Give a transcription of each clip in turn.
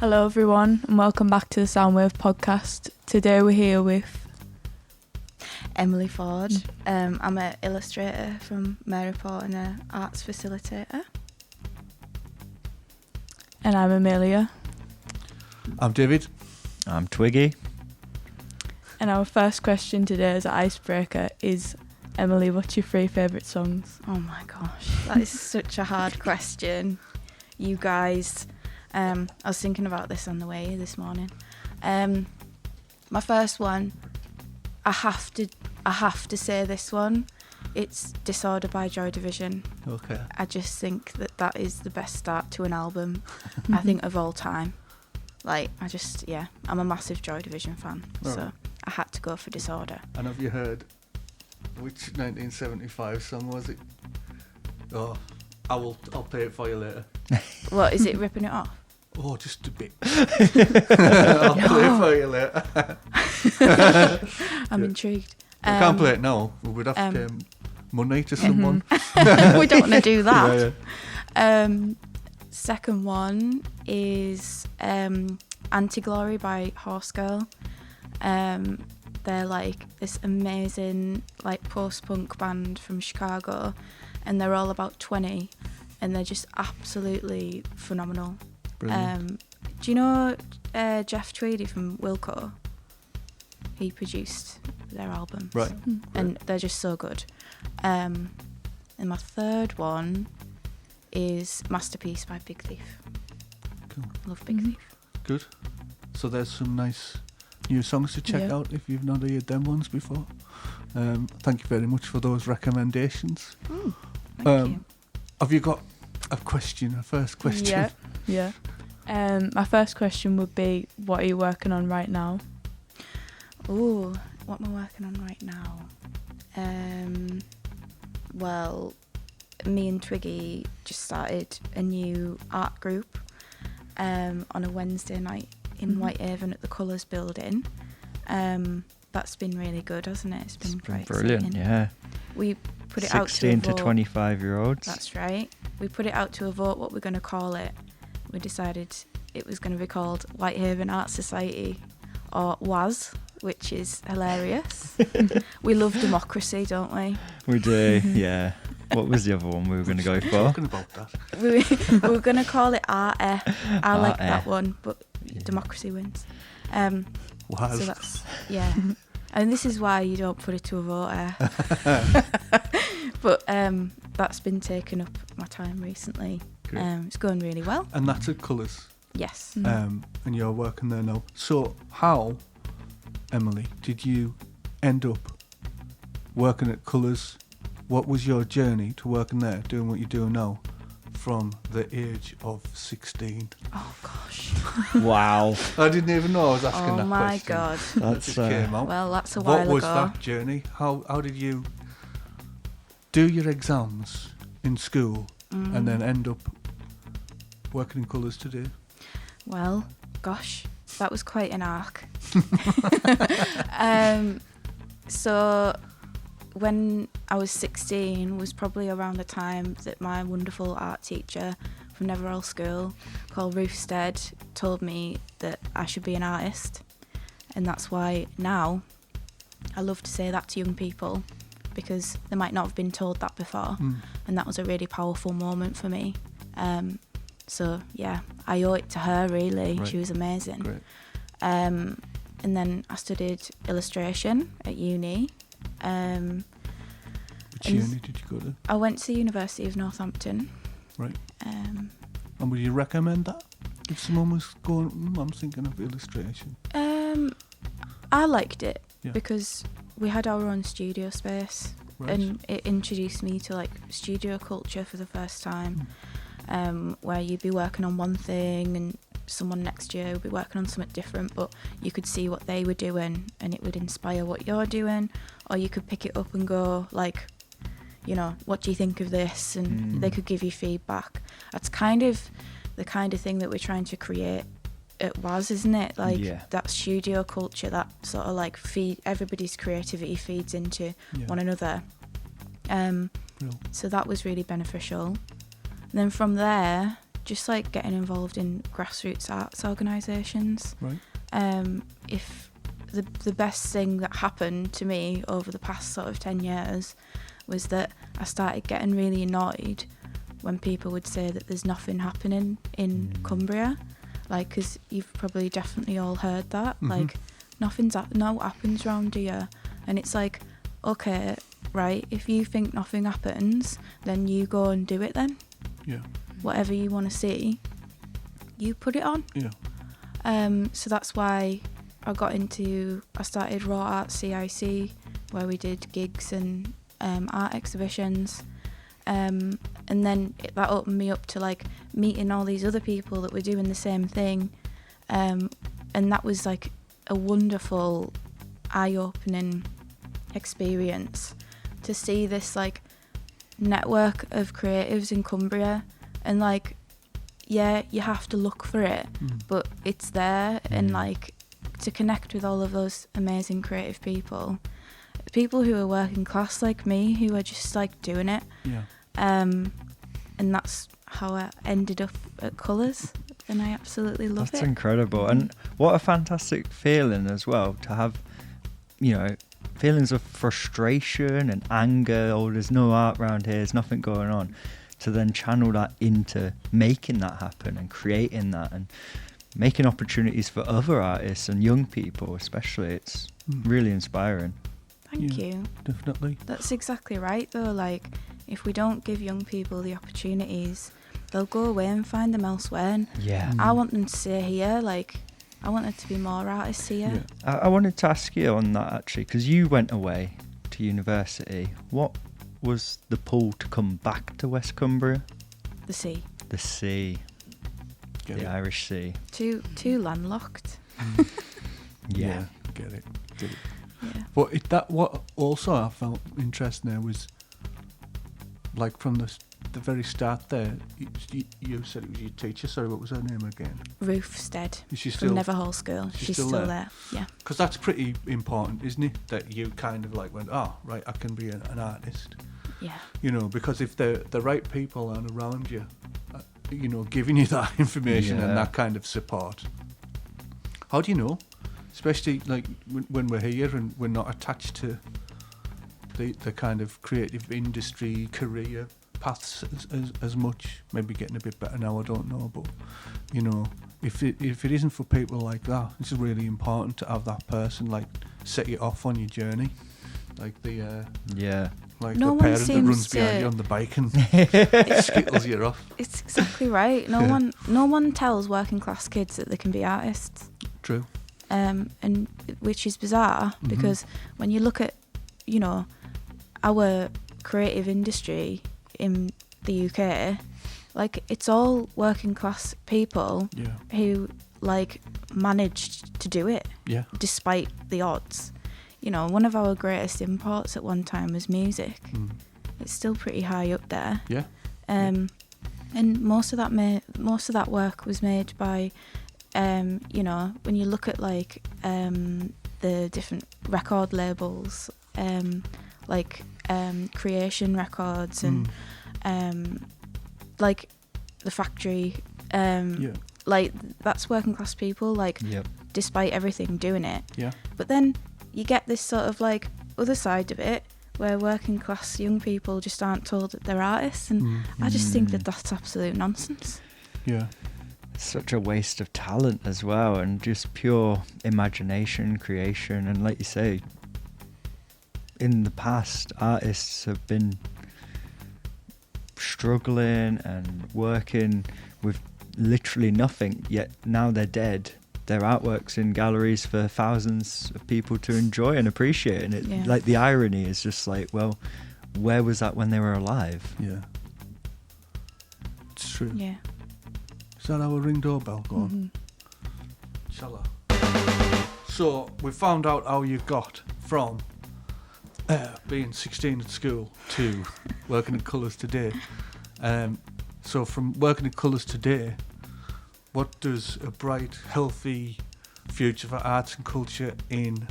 Hello everyone and welcome back to the Soundwave podcast. Today we're here with Emily Ford. I'm an illustrator from Maryport and an arts facilitator. And I'm Amelia. I'm David. I'm Twiggy. And our first question today as an icebreaker is, Emily, what's your 3 favourite songs? Oh my gosh, that is such a hard question. You guys, I was thinking about this on the way here this morning. My first one, I have to say this one. It's Disorder by Joy Division. Okay. I just think that is the best start to an album, I think, of all time. Like, I'm a massive Joy Division fan, so I had to go for Disorder. And have you heard, which 1975 song was it? Oh, I'll play it for you later. What, is it Ripping It Off? Oh, just a bit. I'll play it for you later. I'm intrigued. I can't play it now. We would have to pay money to someone. We don't want to do that. Yeah. Second one is Anti-Glory by Horse Girl. They're like this amazing like post-punk band from Chicago, and they're all about 20, and they're just absolutely phenomenal. Brilliant. Do you know Jeff Tweedy from Wilco? He produced their albums. Right. And they're just so good. And my third one is Masterpiece by Big Thief. Cool. Love Big Thief. Good. So there's some nice new songs to check out if you've not heard them ones before. Thank you very much for those recommendations. Thank you. Have you got a first question? Yeah. My first question would be, what are you working on right now? Ooh, what am I working on right now? Well, me and Twiggy just started a new art group on a Wednesday night in Whitehaven at the Colours building. That's been really good, hasn't it? It's been quite brilliant, exciting. yeah. We put it out to a 16 to vote. 25-year-olds. That's right. We put it out to a vote what we're going to call it. We decided it was going to be called Whitehaven Art Society, or WAS, which is hilarious. We love democracy, don't we? We do, yeah. What was the other one we were going to go for? Talking about that. We were going to call it RF. I like RF. that one, but democracy wins. Was. So that's, yeah. And this is why you don't put it to a vote. But that's been taking up my time recently. It's going really well. And that's at Colours. Yes. And you're working there now. So how, Emily, did you end up working at Colours? What was your journey to working there, doing what you're doing now, from the age of 16? Oh gosh. Wow. I didn't even know I was asking that question. Oh my god. That's It just came out. Well, that's a while What ago. was that journey? How did you do your exams in school and then end up working in Colours today? Well, gosh, that was quite an arc. So when I was 16 was probably around the time that my wonderful art teacher from Netherall School, called Ruth Stead, told me that I should be an artist. And that's why now I love to say that to young people, because they might not have been told that before. And that was a really powerful moment for me. So yeah, I owe it to her really. Right. She was amazing. Great. And then I studied illustration at uni. Which And uni did you go to? I went to the University of Northampton. Right. Um, And would you recommend that? If someone was going, I'm thinking of illustration. I liked it Yeah. because we had our own studio space, Right. and it introduced me to like studio culture for the first time, where you'd be working on one thing and someone next year would be working on something different, but you could see what they were doing and it would inspire what you're doing, or you could pick it up and go like, you know, what do you think of this? And they could give you feedback. That's kind of the kind of thing that we're trying to create at WAS, isn't it? Like that studio culture, that sort of like everybody's creativity feeds into one another. So that was really beneficial. And then from there, just like getting involved in grassroots arts organisations. Right. If the best thing that happened to me over the past sort of 10 years was that I started getting really annoyed when people would say that there's nothing happening in Cumbria, like, because you've probably definitely all heard that, like, no happens round here, and it's like, okay, right, if you think nothing happens, then you go and do it then. Yeah. Whatever you want to see, you put it on. Yeah. So that's why I started Raw Art CIC, where we did gigs and art exhibitions, and then that opened me up to like meeting all these other people that were doing the same thing, and that was like a wonderful, eye-opening experience to see this like network of creatives in Cumbria, and like, yeah, you have to look for it, but it's there, and like to connect with all of those amazing creative people who are working class like me, who are just like doing it. Yeah. And that's how I ended up at Colours, and I absolutely love it. That's incredible, and what a fantastic feeling as well to have, you know, feelings of frustration and anger. Oh, there's no art around here, there's nothing going on. To then channel that into making that happen and creating that and making opportunities for other artists and young people especially. It's really inspiring. Thank you. Definitely. That's exactly right though, like if we don't give young people the opportunities, they'll go away and find them elsewhere, and I want them to stay here. Like, I want there to be more artists here. Yeah. I wanted to ask you on that actually, because you went away to university. What was the pull to come back to West Cumbria? The sea. The sea. Get the it. Irish Sea. Too landlocked. Yeah. Get it. Yeah. But what also I found interesting there was, like, from the very start there, you said it was your teacher. Sorry, what was her name again? Ruth Stead. Is she from still? Neverhall School. She's still there. Yeah. Because that's pretty important, isn't it? That you kind of like went, oh, right, I can be an artist. Yeah. You know, because if the right people aren't around you, you know, giving you that information and that kind of support. How do you know? Especially like when we're here and we're not attached to the kind of creative industry career paths as much. Maybe getting a bit better now, I don't know, but you know, if it isn't for people like that, it's really important to have that person like set you off on your journey, like the like no the one parent that seems runs behind to- you on the bike and skittles you off. It's exactly right. No one tells working class kids that they can be artists. True. And which is bizarre because when you look at, you know, our creative industry in the UK, like it's all working class people who like managed to do it despite the odds. You know, one of our greatest imports at one time was music. It's still pretty high up there. Yeah. And most of that work was made by, you know, when you look at like the different record labels, like Creation Records and like the Factory, like that's working class people, like despite everything doing it. Yeah. But then you get this sort of like other side of it where working class young people just aren't told that they're artists, and I just think that that's absolute nonsense. Yeah. Such a waste of talent as well, and just pure imagination, creation, and like you say, in the past artists have been struggling and working with literally nothing, yet now they're dead. Their artwork's in galleries for thousands of people to enjoy and appreciate, and it like the irony is just like, well, where was that when they were alive? Yeah. It's true. Yeah. Is that our ring doorbell going? Shall I? So we found out how you got from being 16 at school to working at Colours today. So from working at Colours today, what does a bright, healthy future for arts and culture in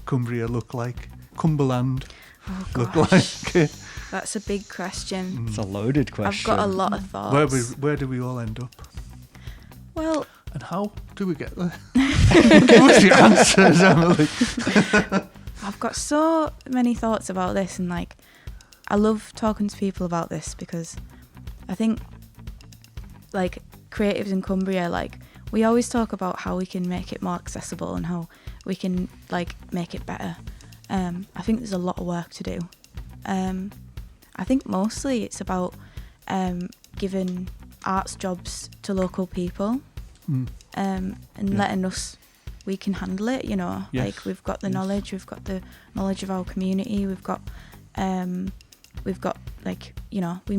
Cumbria look like? Cumberland Oh look gosh, like? that's a big question. It's a loaded question. I've got a lot of thoughts. Where do we all end up? Well, And how do we get there? Give us your answers, Emily. I've got so many thoughts about this, and like, I love talking to people about this because I think, like, creatives in Cumbria, like, we always talk about how we can make it more accessible and how we can, like, make it better. I think there's a lot of work to do. I think mostly it's about giving arts jobs to local people and letting us, we can handle it, you know. Yes. Like, we've got the knowledge, we've got the knowledge of our community, we've got like, you know, we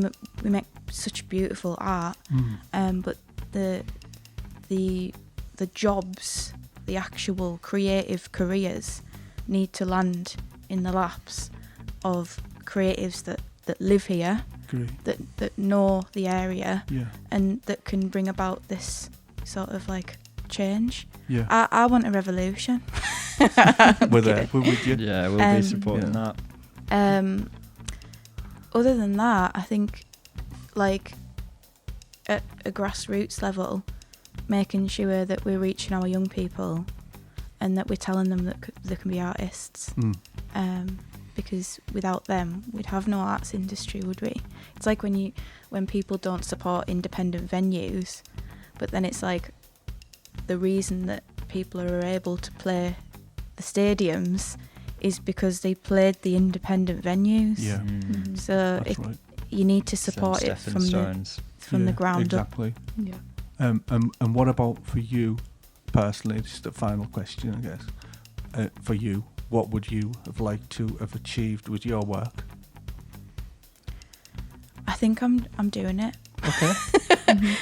make such beautiful art, but the jobs, the actual creative careers need to land in the laps of creatives that live here, that know the area, and that can bring about this sort of like change. Yeah. I want a revolution. We're there. We're with you. Yeah, we'll be supporting that. Other than that, I think, like, at a grassroots level, making sure that we're reaching our young people and that we're telling them that they can be artists. Because without them, we'd have no arts industry, would we? It's like when people don't support independent venues, but then it's like the reason that people are able to play the stadiums is because they played the independent venues. Yeah. So That's right. you need to support it from the ground up. Exactly. Yeah. And what about for you personally? Just a final question, I guess. For you, what would you have liked to have achieved with your work? I think I'm doing it. Okay.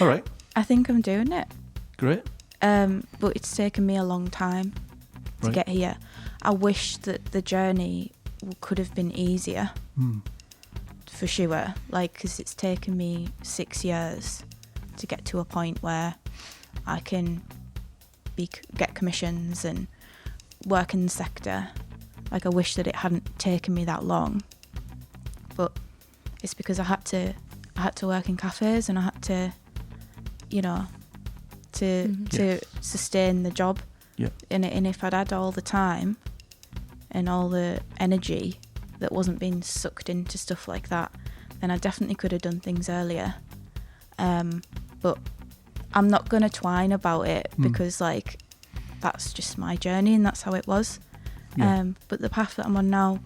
All right. I think I'm doing it. Great. But it's taken me a long time to Right. get here. I wish that the journey could have been easier, for sure. Like, because it's taken me 6 years to get to a point where I can get commissions and work in the sector. Like, I wish that it hadn't taken me that long, but it's because I had to work in cafes, and I had to, you know, to sustain the job. Yeah. And if I'd had all the time and all the energy that wasn't being sucked into stuff like that, then I definitely could have done things earlier. But I'm not going to twine about it because, like, that's just my journey and that's how it was. Yeah. But the path that I'm on now,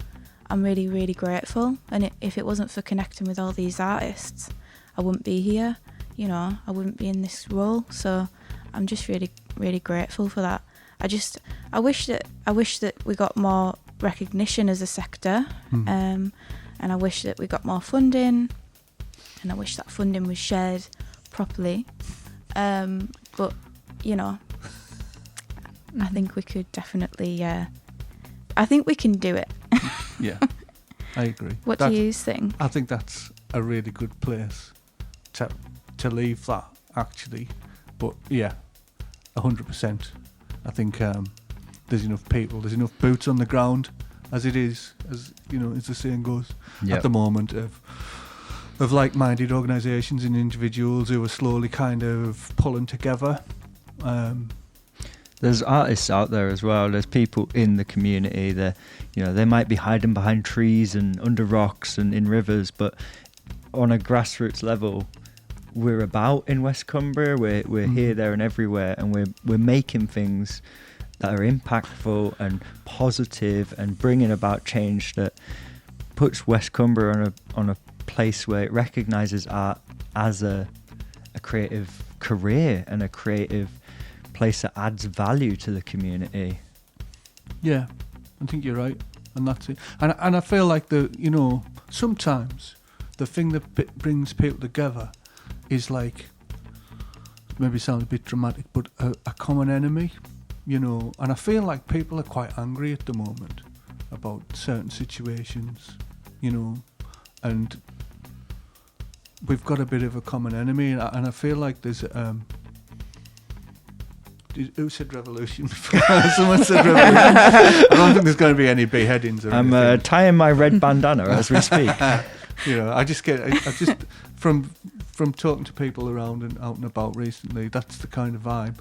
I'm really, really grateful. And if it wasn't for connecting with all these artists, I wouldn't be here. You know, I wouldn't be in this role. So I'm just really, really grateful for that. I wish that we got more recognition as a sector, and I wish that we got more funding, and I wish that funding was shared properly. But, you know, I think we could definitely. I think we can do it. Yeah, I agree. What do you think? I think that's a really good place to leave that, actually. But yeah, 100%. I think there's enough people, there's enough boots on the ground as it is, as you know, as the saying goes, at the moment, of like-minded organisations and individuals who are slowly kind of pulling together. There's artists out there as well. There's people in the community that, you know, they might be hiding behind trees and under rocks and in rivers, but on a grassroots level, we're about in West Cumbria. We're here, there, and everywhere, and we're making things that are impactful and positive and bringing about change that puts West Cumbria on a place where it recognises art as a creative career and a creative place that adds value to the community. Yeah, I think you're right, and that's it. And I feel like sometimes the thing that brings people together is, like, maybe sounds a bit dramatic, but a common enemy, you know. And I feel like people are quite angry at the moment about certain situations, you know, and we've got a bit of a common enemy, and I feel like there's Who said revolution? Someone said revolution. I don't think there's going to be any beheadings. Or I'm anything. tying my red bandana as we speak. You know, I just from talking to people around and out and about recently, that's the kind of vibe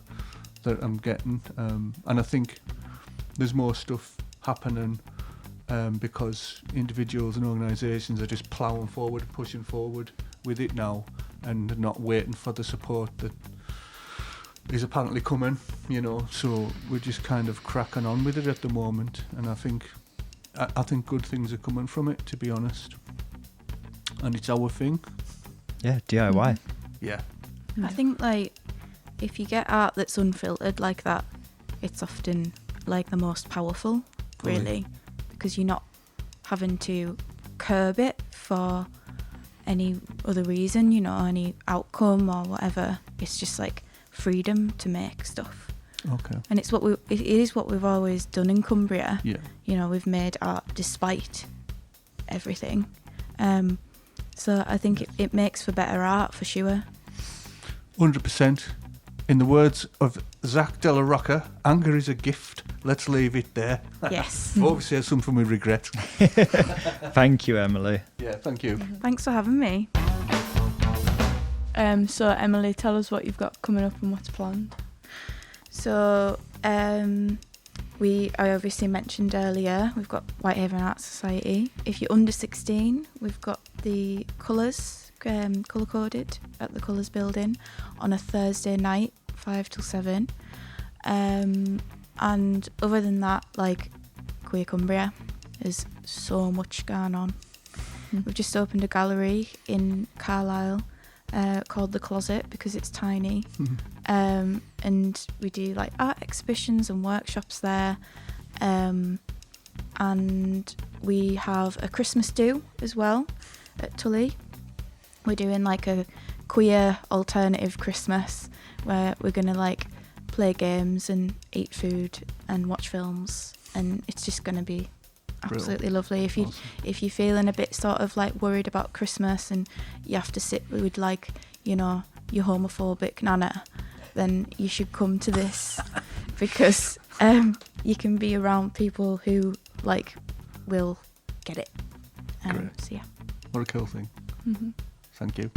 that I'm getting, and I think there's more stuff happening because individuals and organisations are just ploughing forward, pushing forward with it now, and not waiting for the support that is apparently coming, you know. So we're just kind of cracking on with it at the moment, and I think good things are coming from it, to be honest. And it's our thing. Yeah, DIY. Yeah. I think like if you get art that's unfiltered like that, it's often like the most powerful, really, because you're not having to curb it for any other reason, you know, any outcome or whatever. It's just like freedom to make stuff. Okay. And it is what we've always done in Cumbria. Yeah. You know, we've made art despite everything. So I think it makes for better art for sure. 100%. In the words of Zach Della Rocca, anger is a gift. Let's leave it there. Yes. Obviously, it's something we regret. Thank you, Emily. Yeah, thank you. Thanks for having me. So Emily, tell us what you've got coming up and what's planned. So I obviously mentioned earlier, we've got Whitehaven Art Society. If you're under 16, we've got the colours, colour-coded at the Colours building on a Thursday night, 5 till 7. And other than that, like Queer Cumbria, there's so much going on. We've just opened a gallery in Carlisle called The Closet because it's tiny. And we do like art exhibitions and workshops there. And we have a Christmas do as well at Tully. We're doing like a queer alternative Christmas where we're going to like play games and eat food and watch films, and it's just going to be absolutely lovely. If you're feeling a bit sort of like worried about Christmas and you have to sit with like, you know, your homophobic nana, then you should come to this because you can be around people who like will get it. Great. So yeah. What a cool thing. Mm-hmm. Thank you.